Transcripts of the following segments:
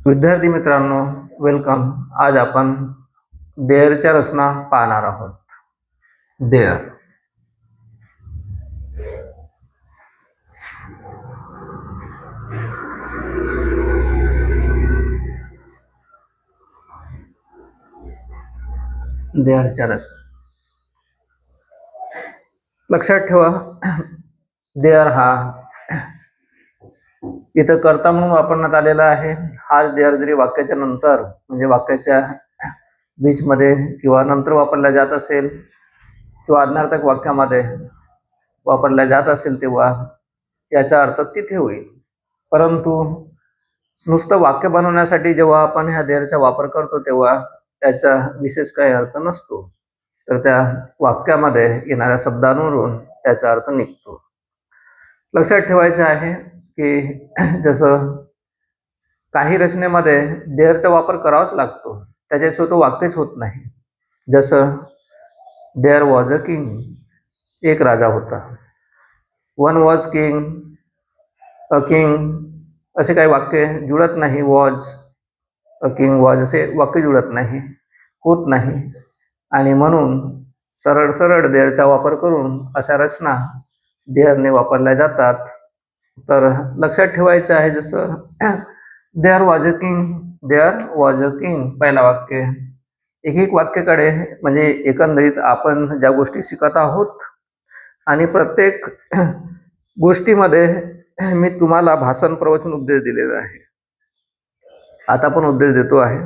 विद्यार्थी मित्रांनो, वेलकम. आज आपण देअरच्या रचना पाहणार आहोत. देअर. देअरच्या रचना लक्षात ठेवा. देअर हा इथं कर्ता म्हणून वापरण्यात आलेला आहे. हाच देअर जरी वाक्याच्या नंतर म्हणजे वाक्याच्या बीचमध्ये किंवा नंतर वापरला जात असेल किंवा आज्ञार्थक वाक्यामध्ये वापरला जात असेल तेव्हा याचा अर्थ तिथे होईल. परंतु नुसतं वाक्य बनवण्यासाठी जेव्हा आपण ह्या देअरचा वापर करतो तेव्हा त्याचा विशेष काही अर्थ नसतो, तर त्या वाक्यामध्ये येणाऱ्या शब्दांवरून त्याचा अर्थ निघतो. लक्षात ठेवायचं आहे की जसं काही रचनेमध्ये देअरचा वापर करावाच लागतो, त्याच्याशिवाय तो वाक्यच होत नाही. जसं देअर वॉज अ किंग, एक राजा होता. One was king, a king, असे काही वाक्य जुळत नाही. वॉज, अ किंग वॉज असे वाक्य जुळत नाही, होत नाही. आणि म्हणून सरळ सरळ देअरचा वापर करून अशा रचना देअरने वापरल्या जातात. तर लक्षात ठेवायचं आहे, जसं there was a king, there was a king, पहिला वाक्य. एक एक वाक्याकडे म्हणजे एकंदरीत आपण ज्या गोष्टी शिकत आहोत आणि प्रत्येक गोष्टीमध्ये मी तुम्हाला भाषण, प्रवचन, उपदेश दिलेला आहे. आता पण उपदेश देतो आहे.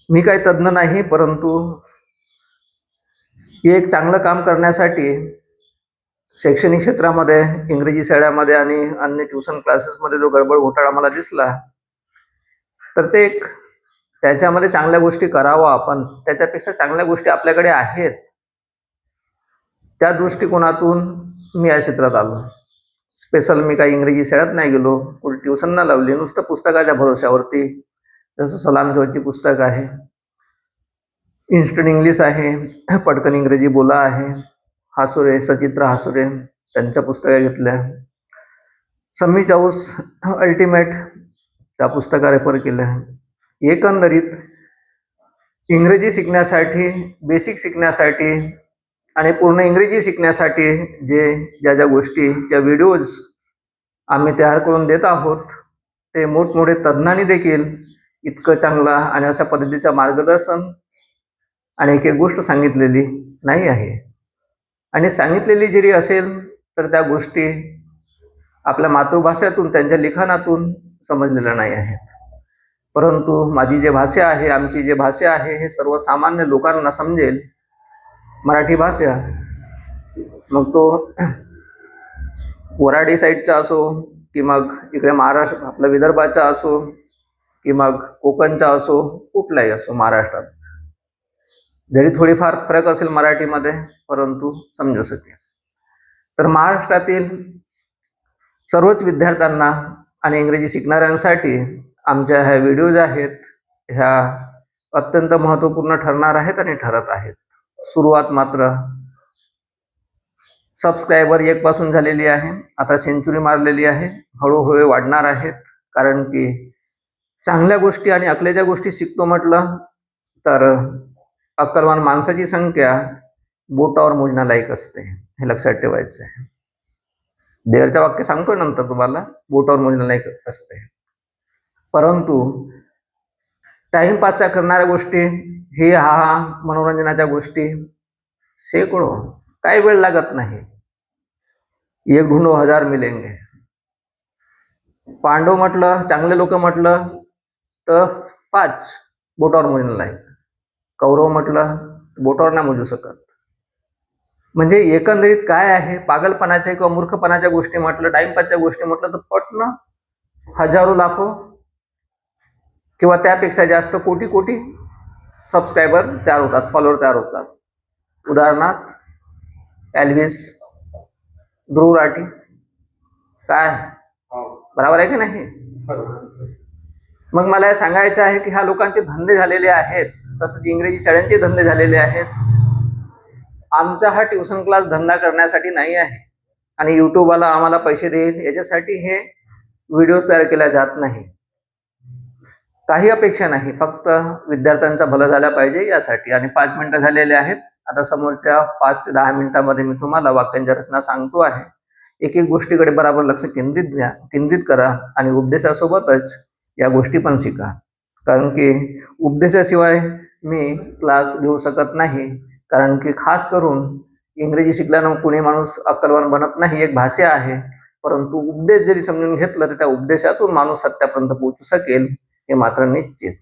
मी काही तज्ञ नाही, परंतु एक चांगलं काम करण्यासाठी शैक्षणिक क्षेत्रामध्ये, इंग्रजी शाळेमध्ये आणि अन्य ट्युशन क्लासेसमध्ये जो गडबड घोटाळा मला दिसला, तर ते एक त्याच्यामध्ये चांगल्या गोष्टी करावा आपण, त्याच्यापेक्षा चांगल्या गोष्टी आपल्याकडे आहेत, त्या दृष्टिकोनातून मी या क्षेत्रात आलो. स्पेशल मी काही इंग्रजी शाळेत नाही गेलो, कुठे ट्युशन नाही लावली, नुसतं पुस्तकाच्या भरोश्यावरती. जसं सलाम जोहरची पुस्तक आहे, इन्स्टंट इंग्लिश आहे, पटकन इंग्रजी बोला आहे, हासुरे, सचित्र हासुरे, त्यांच्या पुस्तका घेतल्या. सम्मी चाऊस अल्टिमेट, त्या पुस्तका रेफर केल्या. एकंदरीत इंग्रजी शिकण्यासाठी, बेसिक शिकण्यासाठी आणि पूर्ण इंग्रजी शिकण्यासाठी ज्या ज्या गोष्टीच्या व्हिडिओज आम्ही तयार करून देत आहोत, ते मोठमोठे तज्ञांनी देखील इतकं चांगला आणि अशा पद्धतीचं मार्गदर्शन आणि एक एक गोष्ट सांगितलेली नाही आहे. आणि सांगितलेली जरी असेल तर त्या गोष्टी आपल्या मातृभाषेतून, त्यांच्या लिखाणातून समजलेल्या नाही आहेत. परंतु माझी जे भाषा आहे, आमची जे भाषा आहे, हे सर्वसामान्य लोकांना समजेल, मराठी भाषा. मग तो वराडी साईडचा असो की मग इकडे महाराष्ट्र आपल्या विदर्भाचा असो की मग कोकणचा असो, कुठलाही असो महाराष्ट्रात, जरी थोडीफार फरक असेल मराठीमध्ये, परंतु समजू शकेल. तर महाराष्ट्रातील सर्वच विद्यार्थ्यांना आणि इंग्रजी शिकणाऱ्यांसाठी आमच्या ह्या व्हिडिओज आहेत, ह्या अत्यंत महत्त्वपूर्ण ठरणार आहेत आणि ठरत आहेत. सुरुवात मात्र सबस्क्रायबर 1 पासून झालेली आहे, आता सेंचुरी मारलेली आहे, हळूहळू वाढणार आहेत. कारण की चांगल्या गोष्टी आणि अकलेच्या गोष्टी शिकतो म्हटलं तर अक्कलवान माणसाची संख्या बोटावर मोजण्यालायक असते, हे लक्षात ठेवायचं आहे. देअरचं वाक्य सांगतो नंतर तुम्हाला, बोटावर मोजण्यालायक असते. परंतु टाइमपासच्या करणाऱ्या गोष्टी, हे हा मनोरंजनाच्या गोष्टी शेकडो, काही वेळ लागत नाही. एक ढूंढो हजार मिलेंगे. पांडव म्हटलं, चांगले लोक म्हटलं तर 5 बोटावर मोजण्यालायक. कौरव म्हटलं बोटावर नाही मोजू शकत. म्हणजे एकंदरीत काय आहे, पागलपणाच्या किंवा मूर्खपणाच्या गोष्टी म्हटलं, टाइमपासच्या गोष्टी म्हटलं तर पटणं हजारो, लाखो किंवा त्यापेक्षा जास्त कोटी कोटी सबस्क्रायबर तयार होतात, फॉलोअर तयार होतात. उदाहरणार्थ एल्विस, ध्रुव राठी, काय बरोबर आहे की नाही? मग मला हे सांगायचं आहे की ह्या लोकांचे धंदे झालेले आहेत, तसंच इंग्रजी शाळांचे धंदे झालेले आहेत. आमचा हा ट्युशन क्लास धंदा करण्यासाठी नाही आहे आणि युट्यूबवाला आम्हाला पैसे देईल याच्यासाठी हे व्हिडिओज तयार केल्या जात नाही. काही अपेक्षा नाही, फक्त विद्यार्थ्यांचा भलं झालं पाहिजे यासाठी. आणि 5 मिनिटं झालेले आहेत. आता समोरच्या 5 ते 10 मिनिटांमध्ये मी तुम्हाला वाक्यांच्या रचना सांगतो आहे. एक एक गोष्टीकडे बराबर लक्ष केंद्रित करा आणि उपदेशासोबतच या गोष्टी पण शिका. कारण की उपदेशाशिवाय मी क्लास घेऊ शकत नाही. कारण की खास करून इंग्रजी शिकल्यानं कुणी माणूस अक्कलवान बनत नाही, एक भाषा आहे. परंतु उपदेश जरी समजून घेतलं तर त्या उपदेशातून माणूस सत्यापर्यंत पोहोचू शकेल हे मात्र निश्चित.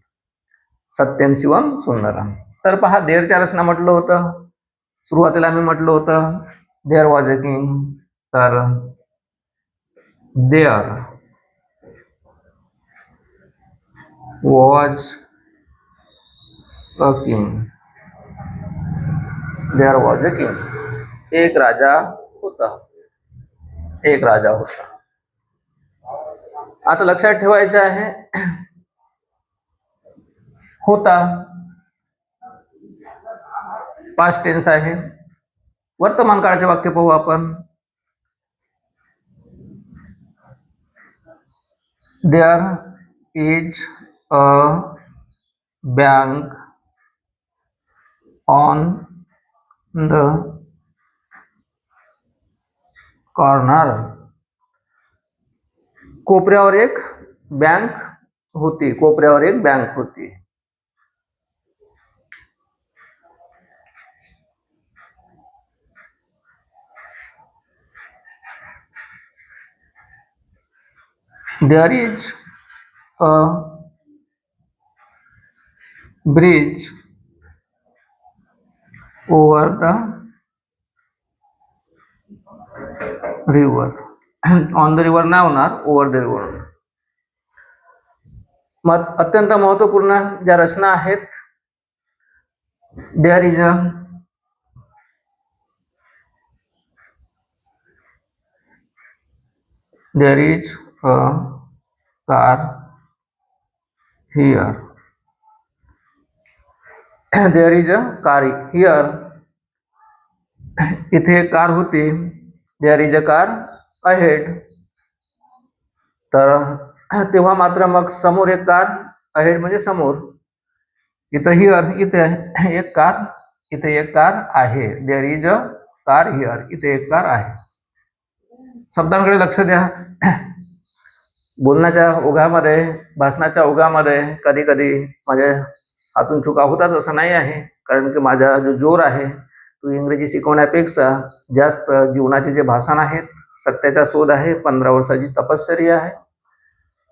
सत्यम शिवम सुंदरम. तर पहा, देअरच्या रचना म्हटलं होतं. सुरुवातीला मी म्हटलं होतं देअर वॉज अ किंग. तर there was a king. There was a king. एक राजा होता. एक राजा होता. आता लक्षात ठेवायचं आहे, होता पास्ट टेन्स आहे. वर्तमान काळाचे वाक्य पाहू आपण. There is a bank on the corner. कोपऱ्यावर एक बँक होती. कोपऱ्यावर एक बँक होती. There is a bridge over the river. On the river नाही होणार, ओव्हर द रिव्हर. मग अत्यंत महत्वपूर्ण ज्या रचना आहेत, there is a car here. There is a car here. इथे एक कार होती. There is a car ahead. तर तेव्हा मात्र मग समोर एक कार, अहेड म्हणजे समोर. इथं हिअर, इथे एक कार, इथे एक कार आहे. There is a car here. इथे एक कार आहे. शब्दांकडे लक्ष द्या. बोलण्याच्या ओघामध्ये, भाषणाच्या ओघामध्ये कधी कधी माझ्या हातून चुका होतात असं नाही आहे. कारण की माझा जो जोर आहे तो इंग्रजी शिकवण्यापेक्षा जास्त जीवनाचे जे भाषण आहेत, सत्याचा शोध आहे, 15 वर्षाची तपश्चर्या आहे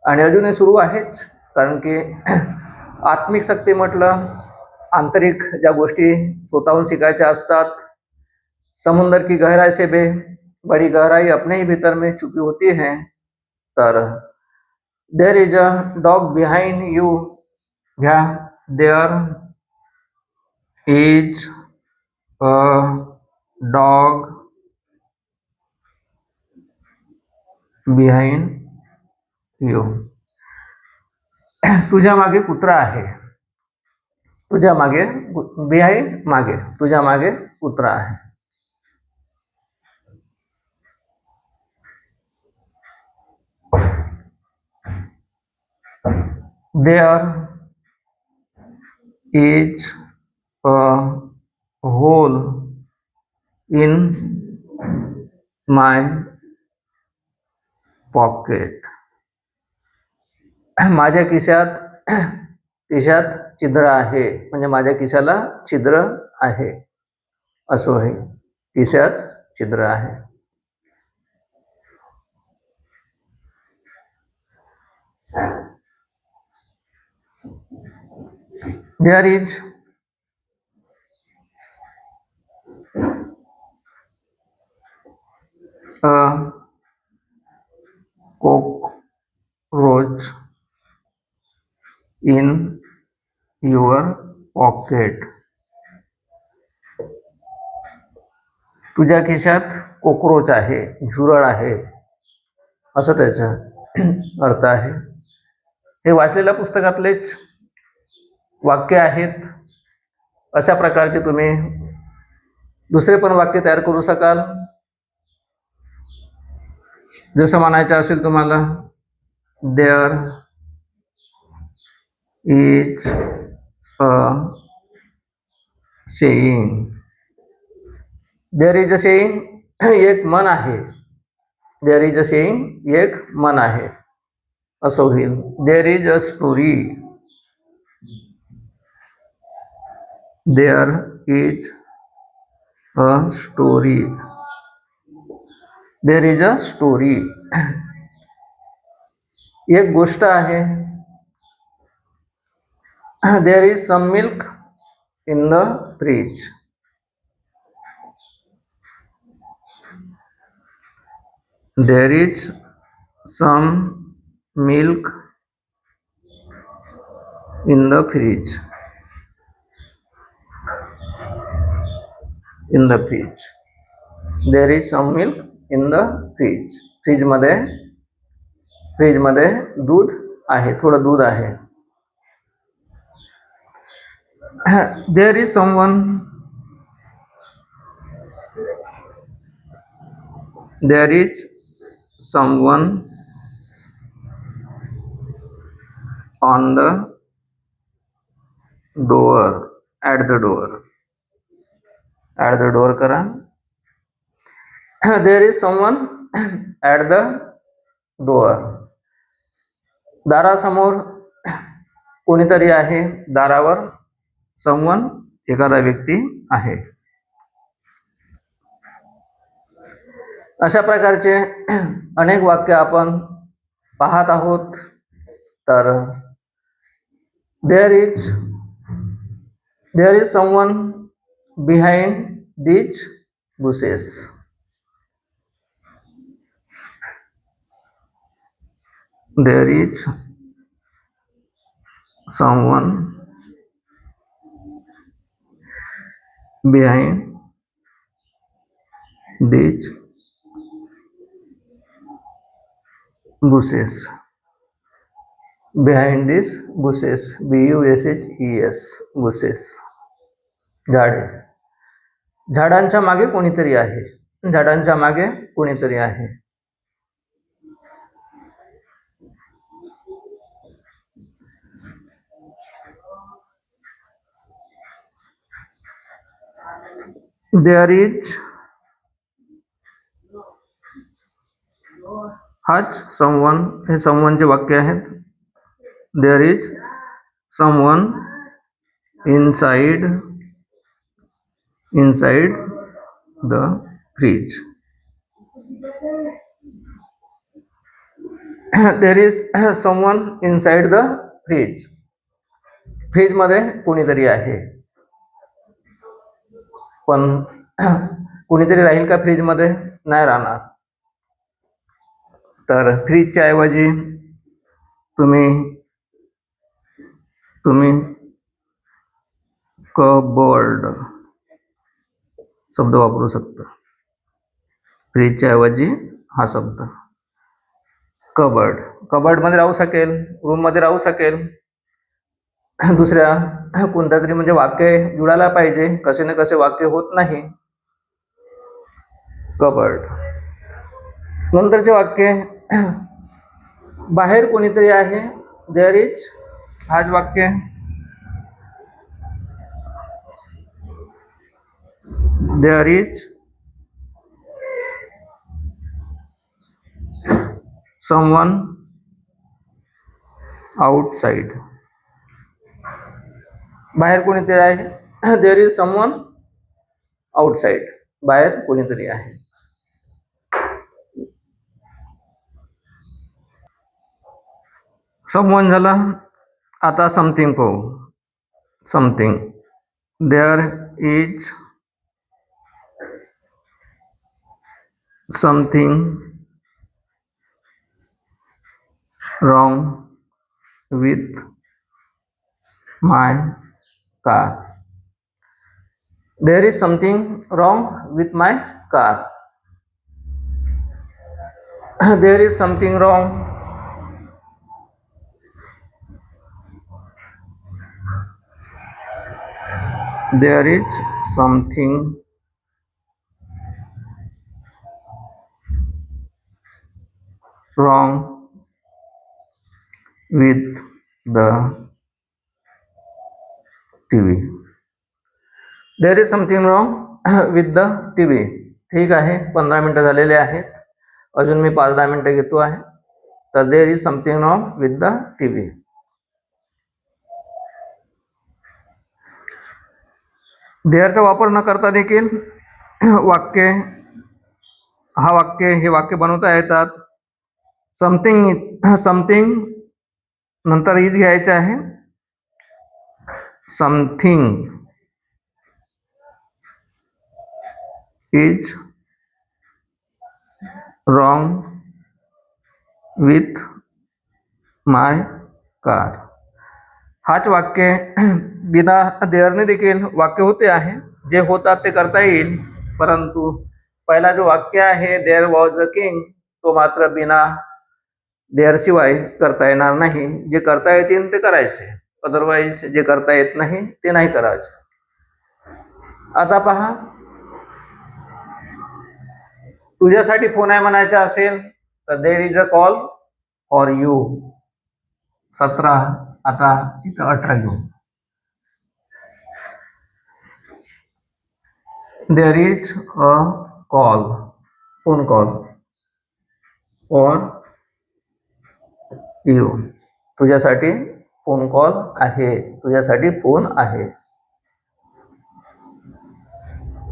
आणि अजूनही सुरू आहेच. कारण की आत्मिक शक्ती म्हटलं, आंतरिक ज्या गोष्टी स्वतःहून शिकायच्या असतात. समुंदर की गहराई से भी बड़ी गहराई अपने ही भीतर में छुपी होती है. तर there is a dog behind you. घ्या, there is a dog behind you. तुझ्या मागे कुत्रा आहे. तुझ्या मागे, बिहाइंड मागे, तुझ्या मागे कुत्रा आहे. There is a hole in my pocket. माझ्या खिशात छिद्र आहे. म्हणजे माझ्या खिशाला छिद्र आहे असं आहे. खिशात छिद्र आहे. There is a cockroach in your pocket. तुझ्या खिशात कोक्रोच आहे, झुरळ आहे असं त्याचा अर्थ आहे. हे वाचलेल्या पुस्तकातलेच वाक्य आहेत. अशा प्रकारचे तुम्ही दुसरे पण वाक्य तयार करू शकाल. जसं म्हणायचं असेल तुम्हाला, there is a saying. There is a saying. एक मन आहे. There is a saying. एक मन आहे. असं होईल. There is a story. There is a story. There is a story. एक गोष्ट आहे. There is some milk in the fridge. There is some milk in the fridge. In the fridge. There is some milk in the fridge. Fridge मध्ये दूध आहे. थोडं दूध आहे. There is someone. There is someone on the door. At the door. At the door करा. There is someone at the door. दारासमोर कोणीतरी आहे. दारावर someone एखादा व्यक्ती आहे. अशा प्रकारचे अनेक वाक्य आपण पाहत आहोत. तर there is someone behind these bushes. There is someone behind these bushes. Behind these bushes. bushes. bushes. झाडे. झाडांच्या मागे कोणीतरी आहे. झाडांच्या मागे कोणीतरी आहे. There is हाच someone. हे someone चे वाक्य आहेत. There is someone inside the fridge. There is someone inside the fridge. Fridge मध्ये कोणीतरी आहे. पण कोणीतरी राहील का फ्रीज मध्ये? नाही राहणार. तर फ्रीजच्या ऐवजी तुम्ही कबर्ड शब्द वापरू शकता. फ्रीजच्या ऐवजी हा शब्द कबर्ड. कबर्ड मध्ये राहू शकेल. रूम मध्ये राहू शकेल. दुसऱ्या कोणत्या तरी म्हणजे वाक्य जुळायला पाहिजे. कसे ना कसे वाक्य होत नाही. कबर्ड. नंतरचे वाक्य बाहेर कोणीतरी आहे. देअर इज हाच वाक्य. There is someone outside. बाहेर कोणीतरी आहे. There is someone outside. बाहेर कोणीतरी आहे. समवन झाला. आता समथिंग पाहू. Something. There is something wrong with my car. There is something wrong with my car. There is something wrong. There is something wrong with the TV. There is something wrong with the TV. ठीक आहे, 15 मिनिटं झालेले आहेत, अजून मी 5-10 मिनिटं घेतो आहे. तर there is something wrong with the TV. देअरचा वापर न करता देखील वाक्य हे वाक्य बनवता येतात. समथिंग नंतर इज घ्यायचे आहे. Something is wrong with my car. हाच वाक्य बिना देअरने देखील वाक्य होते आहे. जे होतात ते करता येईल, परंतु पहिला जो वाक्य आहे देअर वॉज अ किंग, तो मात्र बिना देअर शिवाय करता येणार नाही. जे करता येतील ते करायचे, अदरवाईज जे करता येत नाही ते नाही करायचे. आता पहा, तुझ्यासाठी फोन आहे म्हणायचं असेल तर there is a call for you. 17, आता इथं 18 घेऊ. There is a call, phone call for you. तुझ्यासाठी फोन कॉल आहे, तुझ्यासाठी फोन आहे.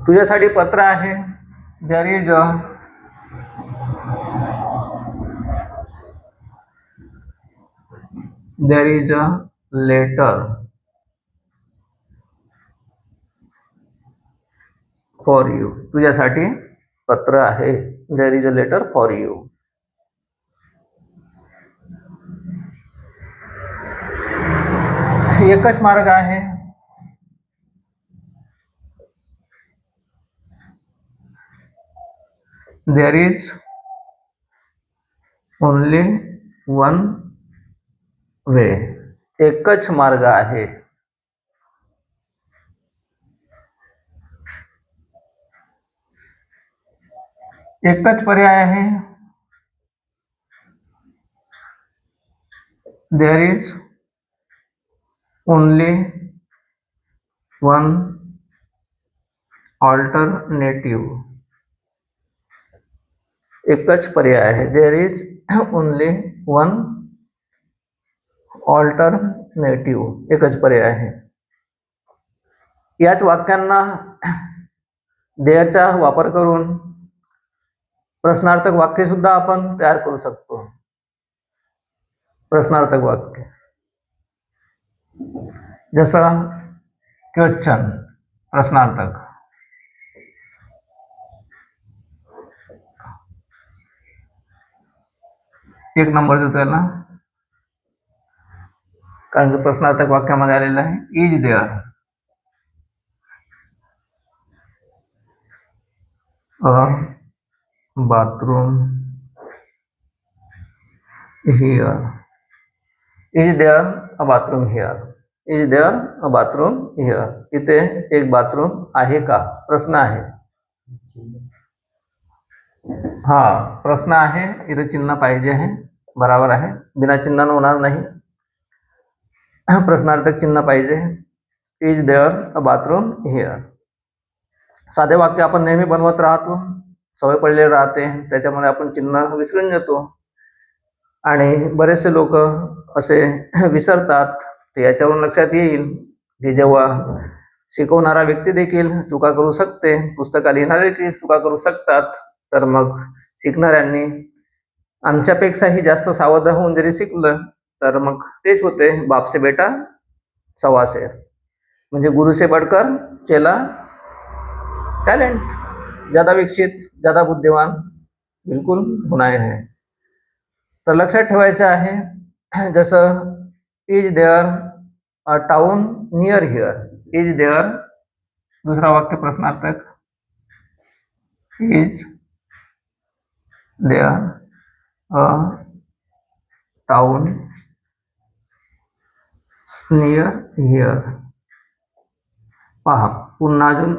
तुझ्यासाठी पत्र आहे. There is a letter for you. तुझ्यासाठी पत्र आहे. There is a letter for you. एकच मार्ग आहे. There is only one way. एकच मार्ग आहे. एकच पर्याय आहे. There is only one alternative. एकच पर्याय आहे. There is only one alternative. एकच पर्याय आहे. याच वाक्यांना देअरचा वापर करून प्रश्नार्थक वाक्य सुद्धा आपण तयार करू शकतो. प्रश्नार्थक वाक्य जसं क्वेश्चन, प्रश्नार्थक. एक नंबर देतो याला, कारण की प्रश्नार्थक वाक्यामध्ये आलेलं आहे. Is there a bathroom here. Is there a bathroom here. Is there a bathroom here. इथे एक बाथरूम आहे का? प्रश्न आहे. हा, प्रश्न आहे. इथे चिन्ह पाहिजे आहे. बरोबर आहे, बिना चिन्हानं होणार नाही. प्रश्नार्थक चिन्ह पाहिजे. Is there a bathroom here. साधे वाक्य आपण नेहमी बनवत राहतो, सवय पडलेली राहते, त्याच्यामुळे आपण चिन्ह विसरून जातो आणि बरेचसे लोक असे विसरतात. ते याच्यावरून लक्षात येईल की जेव्हा शिकवणारा व्यक्ती देखील चुका करू शकते, पुस्तकात लिहिणारे देखील चुका करू शकतात, तर मग शिकणाऱ्यांनी आमच्यापेक्षाही जास्त सावध होऊन जरी शिकलं तर मग तेच होते, बाप से बेटा सवा शेर. म्हणजे गुरु से बढ़कर चेला टॅलेंट. ज्यादा विकसित, ज्यादा बुद्धिमान बिलकुल गुन्हा है. तर लक्षात ठेवायचं आहे. जसं is there a town near here. Is there, दुसरा वाक्य प्रश्नार्थक. Is there a town near here. पहा, पुन्हा अजून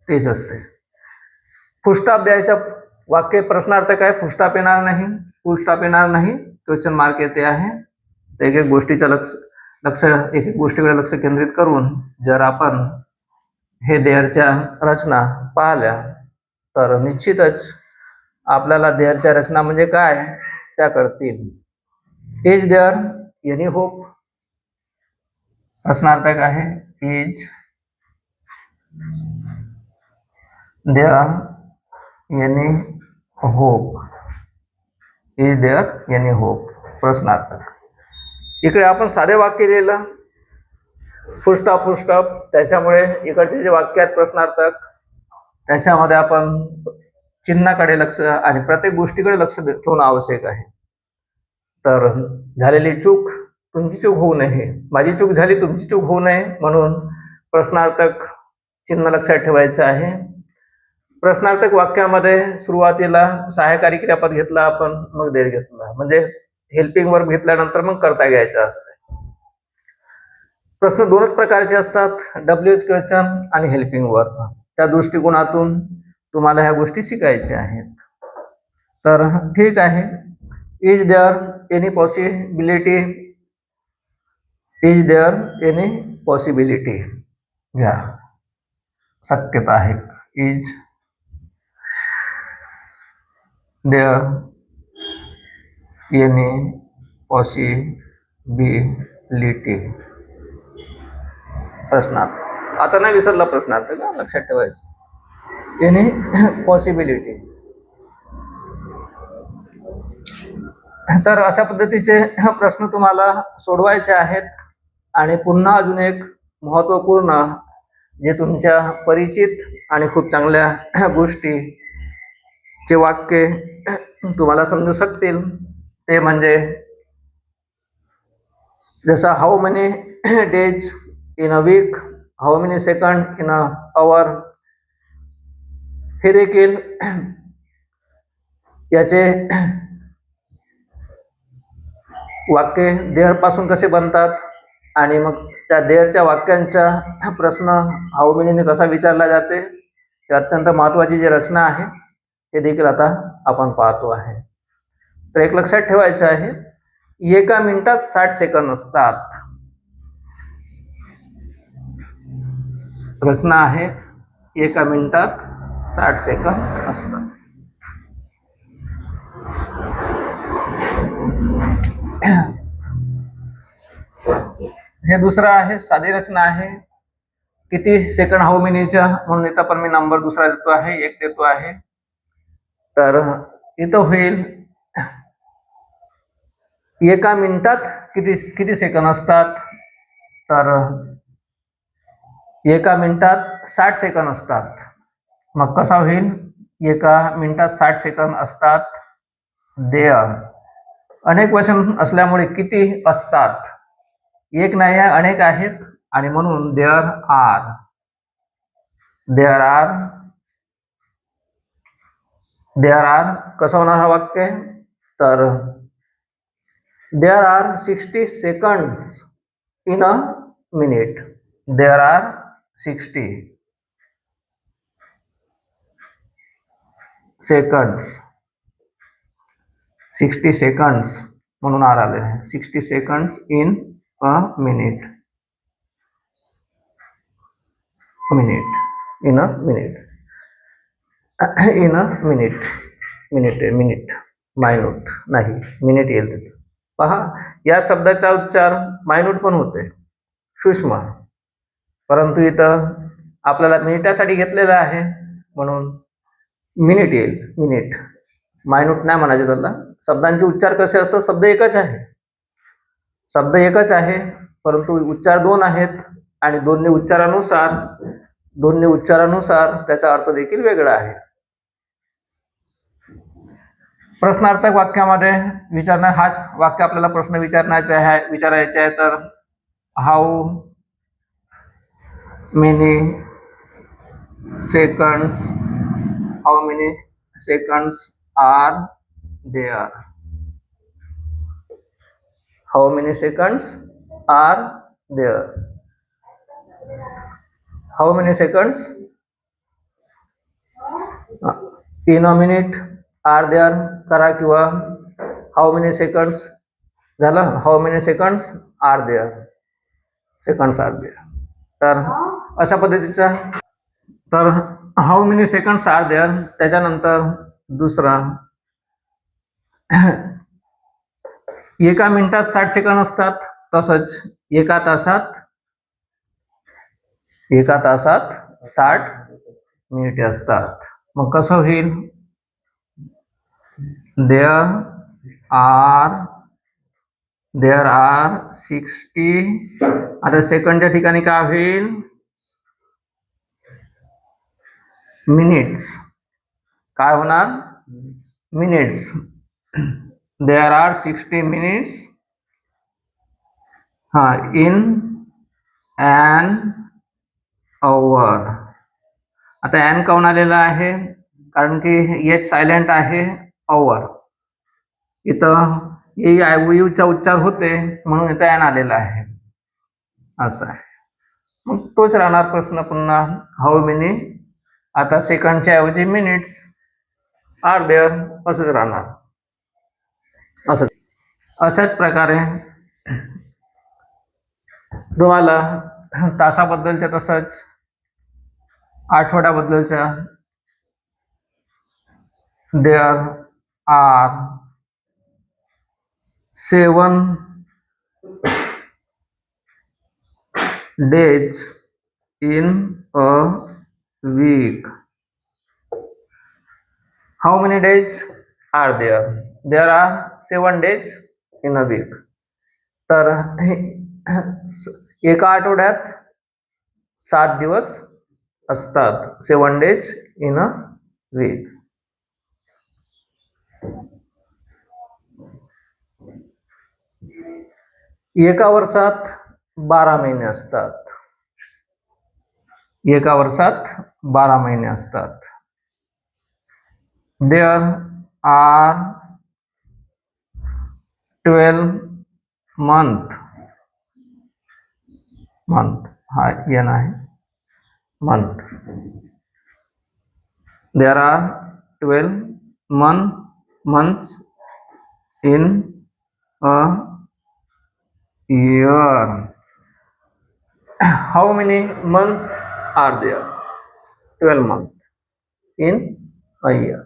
तेच असते. फुलस्टॉप द्यायचं वाक्य प्रश्नार्थक आहे. फुलस्टॉप येणार नाही, फुलस्टॉप येणार नाही, क्वेश्चन मार्क येते आहे. एक एक गोष्टीचं एक एक गोष्टीकडे लक्ष केंद्रित करून जर आपण हे देअरच्या रचना पाहिल्या तर निश्चितच आपल्याला देअरच्या रचना म्हणजे काय त्या कळतील. इज देअर एनी होप, प्रश्नार्थक आहे. Is there any hope, is there any hope, प्रश्नार्थक. इकडे आपण साधे वाक्य लिहिलं, फुल स्टॉप, त्याच्यामुळे इकडचे जे वाक्य आहेत प्रश्नार्थक त्याच्यामध्ये आपण चिन्हाकडे लक्ष आणि प्रत्येक गोष्टीकडे लक्ष ठेवणं आवश्यक आहे. तर झालेली चूक तुमची चूक होऊ नये, माझी चूक झाली तुमची चूक होऊ नये म्हणून प्रश्नार्थक चिन्ह लक्षात ठेवायचं आहे. प्रश्नार्थक वाक्यामध्ये सुरुवातीला सहाय्यकारी क्रियापद घेतला आपण, मग देर घेतला, म्हणजे हेल्पिंग वर्ब घेतल्यानंतर मग करता घ्यायचं असतं. प्रश्न दोनच प्रकारचे असतात, WH क्वेश्चन आणि हेल्पिंग वर्ब. त्या दृष्टिकोनातून तुम्हाला ह्या गोष्टी शिकायच्या आहेत. तर ठीक आहे. Is there any possibility, is there any possibility घ्या, शक्यता आहे. इज देअर एनी पॉसिबिलिटी, प्रश्नार्थ. आता नाही विसरला प्रश्नार्थ का, लक्षात ठेवायचं. Any possibility. तर अशा पद्धतीचे प्रश्न तुम्हाला सोडवायचे आहेत. आणि पुन्हा अजून एक महत्त्वपूर्ण जे तुमच्या परिचित आणि खूप चांगल्या गोष्टी चे वाक्य तुम्हाला समजू शकतील ते म्हणजे जसं how many days in a week, how many second in a hour, हे देखील याचे वाक्य देअर पासून कसे बनतात आणि मग त्या देअरच्या वाक्यांचा प्रश्न हाऊ मेनीने कसा विचारला जाते, हे अत्यंत महत्त्वाची जी रचना आहे हे देखील आता आपण पाहतो आहे. तर एक लक्षात ठेवायचं आहे, एका मिनिटात 60 सेकंद असतात. रचना आहे, एका मिनिटात 60 सेकंद असतात. हे दुसरं आहे, साधी रचना आहे. किती सेकंड हाऊ मेनीच्या म्हणून इथं पण मी नंबर दुसरा देतो आहे, 1 देतो आहे. तर इथं होईल एका मिनिटात किती सेकंद असतात, तर एका मिनिटात 60 सेकंद असतात. मग कसा होईल, एका मिनिटात 60 सेकंद असतात. देअर अनेक वचन असल्यामुळे किती असतात, एक नाही आहे, अनेक आहेत आणि म्हणून there are, there are, there are. कसं होणार हा वाक्य, तर there are 60 seconds in a minute, there are 60 seconds, 60 seconds म्हणून आर आले, 60 seconds in a minute, minute in a minute, in a minute, minute minute नाही, मिनिट येईल तिथे. पहा, या शब्दाचा उच्चार मायन्यूट पण होते, सूक्ष्म, परंतु इथं आपल्याला मिनिटासाठी घेतलेलं आहे म्हणून मिनिट येईल. मिनिट, मायन्यूट नाही म्हणायचे त्याला. शब्दांचे उच्चार कसे असतात, शब्द एकच आहे, शब्द एकच आहे परंतु उच्चार दोन आहेत आणि दोन्ही उच्चारानुसार त्याचा अर्थ देखील वेगळा आहे. प्रश्नार्थक वाक्यामध्ये हाच वाक्य आपल्याला प्रश्न विचारायचे आहे. तर how many seconds, how many seconds are there, how many seconds are there, how many seconds in a minute are there करा किंवा हाऊ मेनी सेकंड्स झालं, how many seconds are there. Seconds are there. तर अशा पद्धतीचा, तर how many seconds are there. त्याच्यानंतर दुसरा, एका मिनिटात 60 सेकंद असतात, तसंच एका तासात 60 मिनिटे असतात. मग कसं होईल? There are 60. आता सेकंडच्या ठिकाणी काय होईल? मिनिट्स. काय होणार? Minutes. There are 60 minutes in an hour. आता ॲन काऊन आलेला आहे? कारण की एच सायलेंट आहे, अवर. इथं चा उच्चार होते म्हणून इथं ॲन आलेला आहे, असं आहे. मग तोच राहणार प्रश्न पुन्हा, हाऊ मेनी. आता सेकंडच्या ऐवजी मिनिट्स आर देअर असंच राहणार. अशाच प्रकारे तुम्हाला तासाबद्दलच्या, तसंच आठवड्याबद्दलच्या, there R 7 days in a week. How many days are there? There are 7 days in a week. तर एका आठवड्यात 7 दिवस असतात. 7 days in a week. एका वर्षात 12 महिने असतात. एका वर्षात 12 महिने असतात. There are 12 month. हा एन आहे, month. There are 12 months in a year. How many months are there? 12 months in a year.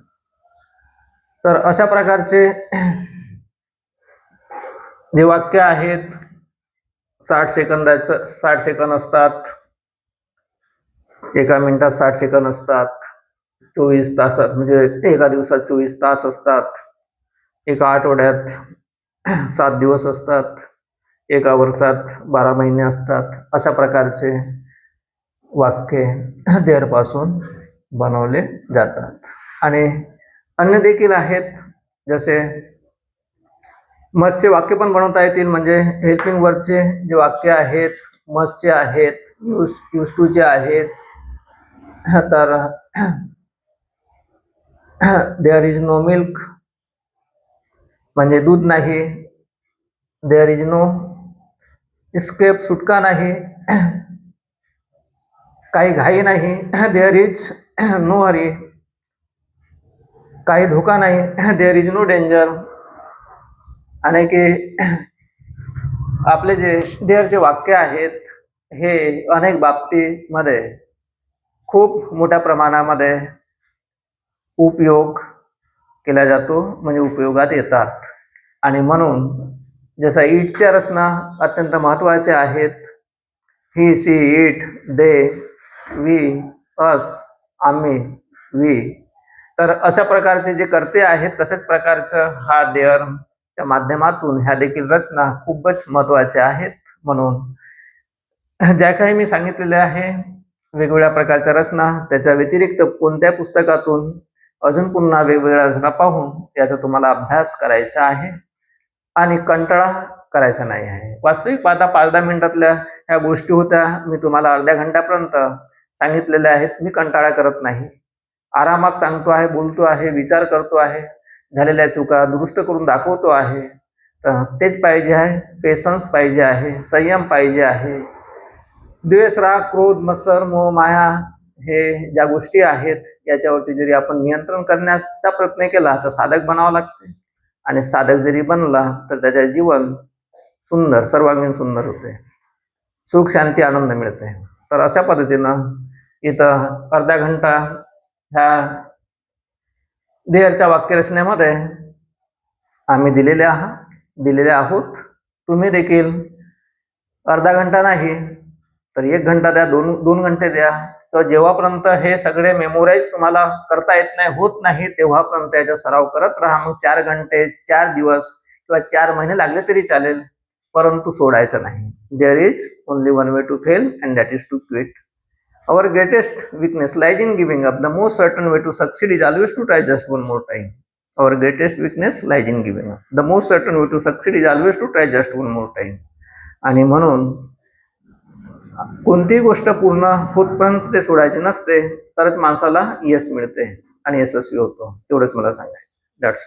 तर अशा प्रकारचे जे वाक्य आहेत, 60 सेकंद असतात, एका मिनिटात 60 सेकंद असतात, 24 तासात म्हणजे एका दिवसात 24 तास असतात, एका आठवड्यात 7 दिवस असतात, एका वर्षात 12 महिने असतात. अशा प्रकारचे वाक्य देअर पासून बनवले जातात. आणि अन्य देखील आहेत, जसे मस्टचे वाक्य पण बनवता येतील. म्हणजे हेल्पिंग वर्बचे जे वाक्य आहेत, मस्टचे आहेत, यूज टूचे आहेत. तर देअर इज नो मिल्क म्हणजे दूध नाही. देअर इज नो इस्केप सुटका नाही, काही घाई नाही. देअर इज नो हरी, काही धोका नाही. There is no danger. आणि की आपले जे देअरचे वाक्य आहेत, हे अनेक बाबतीमध्ये खूप मोठ्या प्रमाणामध्ये उपयोग केला जातो, म्हणजे उपयोगात येतात. आणि म्हणून जसं इटच्या रचना अत्यंत महत्त्वाच्या आहेत. ही, सी, इट, दे, वी, अस, आम्ही, वी. तर अशा प्रकारचे जे कर्ते आहेत, तशाच प्रकारचं हा देअरच्या माध्यमातून ह्या देखील रचना खूपच महत्त्वाच्या आहेत. म्हणून ज्या काही मी सांगितलेले आहे वेगवेगळ्या प्रकारच्या रचना, त्याच्या व्यतिरिक्त कोणत्या पुस्तकातून अजून पुन्हा वेगवेगळ्या रचना पाहून याचा तुम्हाला अभ्यास करायचा आहे आणि कंटाळा करायचा नाही आहे. वास्तविक पाहता 5-10 मिनिटातल्या ह्या गोष्टी होत्या, मी तुम्हाला अर्ध्या घंट्यापर्यंत सांगितलेल्या आहेत. मी कंटाळा करत नाही, आरामात सांगतो आहे, बोलतो आहे, विचार करतो आहे, झालेल्या चुका दुरुस्त करून दाखवतो आहे. तर तेच पाहिजे आहे. पेशन्स पाहिजे आहे, संयम पाहिजे आहे. द्वेष, राग, क्रोध, मत्सर, मोह, माया हे ज्या गोष्टी आहेत, याच्यावरती जरी आपण नियंत्रण करण्याचा प्रयत्न केला तर साधक बनावं लागते. आणि साधक जरी बनला तर त्याचे जीवन सुंदर, सर्वांगीण सुंदर होते. सुख शांती आनंद मिळते. तर अशा पद्धतीनं इथं अर्धा घंटा ह्या देअरच्या वाक्यरचनेमध्ये आम्ही दिलेले आहोत. तुम्ही देखील अर्धा घंटा नाही तर 1 घंटा द्या, 2 घंटे द्या. तर जेव्हापर्यंत हे सगळे मेमोराईज तुम्हाला करता येत नाही, होत नाही, तेव्हापर्यंत याचा सराव करत राहा. मग 4 घंटे, 4 दिवस किंवा 4 महिने लागले तरी चालेल, परंतु सोडायचं नाही. There is only one way to fail and that is to quit. Our greatest weakness lies in giving up. The most certain way to succeed is always to try just one more time. Our greatest weakness lies in giving up. The most certain way to succeed is always to try just one more time. आणि म्हणून कोणतीही गोष्ट पूर्ण होतपर्यंत ते सोडायचे नसते, तरच माणसाला यश मिळते आणि यशस्वी होतो. एवढंच मला सांगायचं. दॅट्स